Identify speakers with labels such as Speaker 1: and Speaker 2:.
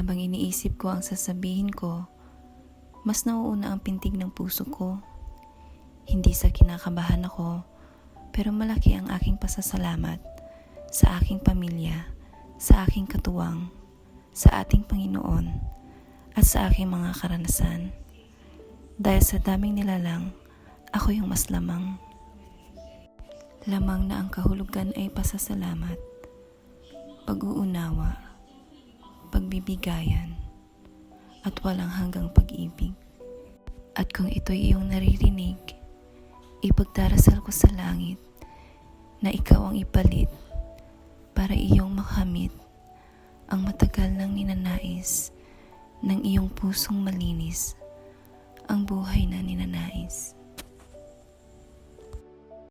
Speaker 1: Habang iniisip ko ang sasabihin ko, mas nauuna ang pintig ng puso ko. Hindi sa kinakabahan ako, pero malaki ang aking pasasalamat sa aking pamilya, sa aking katuwang, sa ating Panginoon, at sa aking mga karanasan. Dahil sa daming nilalang, ako yung mas lamang. Lamang na ang kahulugan ay pasasalamat, pag-uunawa, pagbibigayan, at walang hanggang pag-ibig. At kung ito'y iyong naririnig, ipagdarasal ko sa langit na ikaw ang ipalit para iyong makamit ang matagal nang ninanais ng iyong pusong malinis, ang buhay na ninanais.